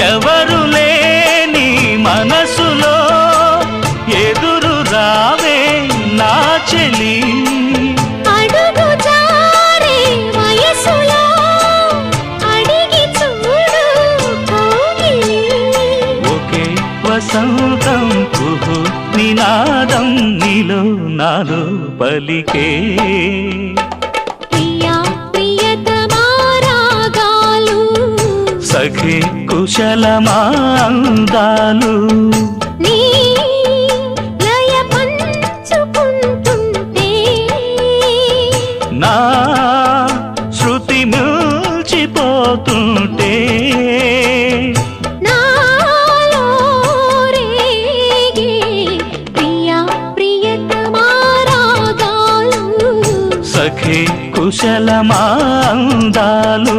ఎవరు లేని మనసులో ఎదురు రావే నా చెలి అడుగు జారే వయసులో అడిగి చూడు కౌగిలి ఒకే వసంతం కుహు నినాదం నీలో నాలో పలికే ప్రియా ప్రియతమా రాగాలు సఖి కుశలమా అందాలు నీ లయ పంచుకుంటుంటే నా శృతి మిల్చిపోతుంటే నాలో రేగే ప్రియా ప్రియతమా రాగాలు సఖి కుశలమా అందాలు